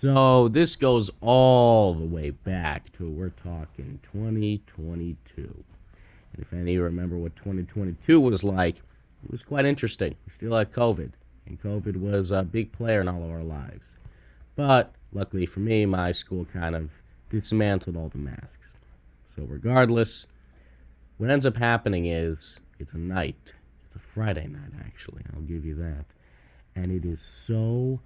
So this goes all the way back to, we're talking 2022. And if any of you remember what 2022 was like, it was quite interesting. We still had COVID, and COVID was a big player in all of our lives. But luckily for me, my school kind of dismantled all the masks. So regardless, what ends up happening is it's a night. It's a Friday night, actually. I'll give you that. And it is so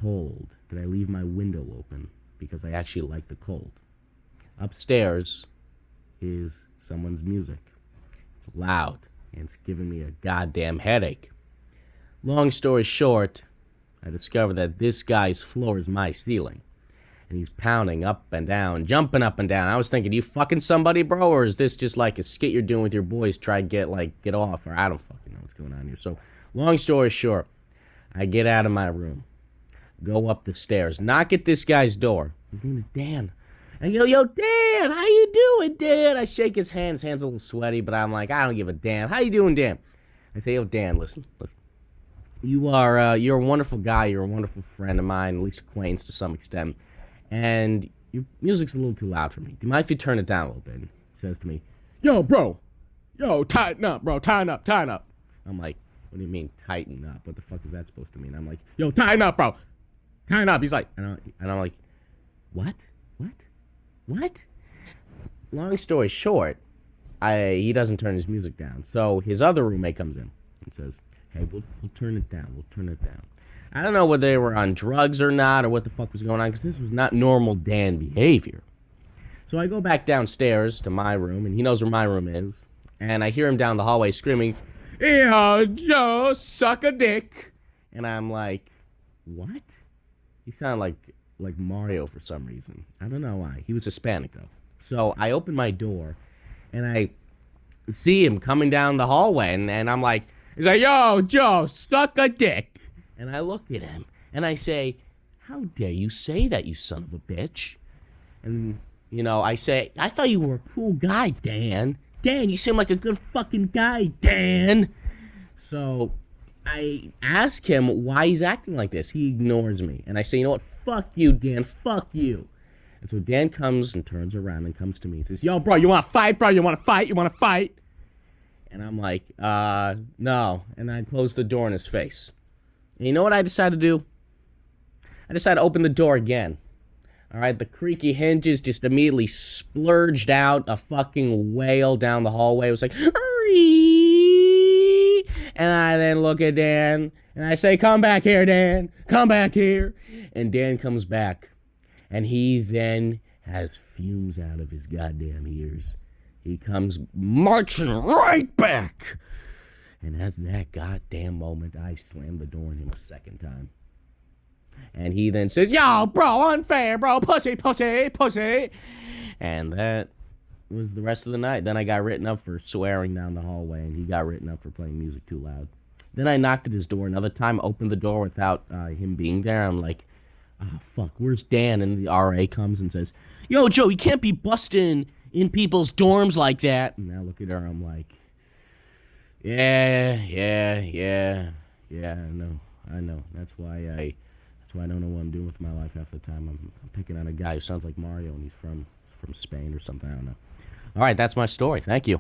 cold that I leave my window open because I actually like the cold. Upstairs is someone's music. It's loud, and it's giving me a goddamn headache. Long story short, I discovered that this guy's floor is my ceiling. And he's pounding up and down, jumping up and down. I was thinking, you fucking somebody, bro? Or is this just like a skit you're doing with your boys, try to get off? Or I don't fucking know what's going on here. So, long story short, I get out of my room, go up the stairs, knock at this guy's door. His name is Dan. And I go, yo, Dan, how you doing, Dan? I shake his hand. His hand's a little sweaty, but I'm like, I don't give a damn. How you doing, Dan? I say, yo, Dan, listen. You're a wonderful guy. You're a wonderful friend of mine, at least acquaintance to some extent. And your music's a little too loud for me. Do you mind if you turn it down a little bit? He says to me, yo, bro. Yo, tighten up, bro. Tighten up. I'm like, what do you mean, tighten up? What the fuck is that supposed to mean? I'm like, yo, tighten up, bro. Tighten up. He's like, and I'm like, what? Long story short, he doesn't turn his music down. So his other roommate comes in and says, hey, we'll turn it down. I don't know whether they were on drugs or not, or what the fuck was going on, because this was not normal Dan behavior. So I go back downstairs to my room, and he knows where my room is, and I hear him down the hallway screaming, yo, Joe, suck a dick. And I'm like, what? He sounded like Mario for some reason. I don't know why. He was Hispanic, though. So I open my door, and I see him coming down the hallway, and I'm like, he's like, yo, Joe, suck a dick. And I look at him, and I say, how dare you say that, you son of a bitch? And, I say, I thought you were a cool guy, Dan. Dan, you seem like a good fucking guy, Dan. So I ask him why he's acting like this. He ignores me. And I say, you know what? Fuck you, Dan. Fuck you. And so Dan comes and turns around and comes to me and says, yo, bro, you want to fight, bro? You want to fight? And I'm like, no. And I close the door in his face. And you know what I decided to do? I decided to open the door again. All right, the creaky hinges just immediately splurged out a fucking wail down the hallway. It was like, Ree! And I then look at Dan, and I say, come back here, Dan. Come back here. And Dan comes back, and he then has fumes out of his goddamn ears. He comes marching right back. And at that goddamn moment, I slammed the door on him a second time. And he then says, yo, bro, unfair, bro, pussy. And that was the rest of the night. Then I got written up for swearing down the hallway, and he got written up for playing music too loud. Then I knocked at his door another time, opened the door without him being there. I'm like, oh, fuck, where's Dan? And the RA comes and says, yo, Joe, you can't be busting in people's dorms like that. And I look at her, I'm like, Yeah, I know. That's why I don't know what I'm doing with my life half the time. I'm picking on a guy who sounds like Mario and he's from Spain or something. I don't know. All right, that's my story. Thank you.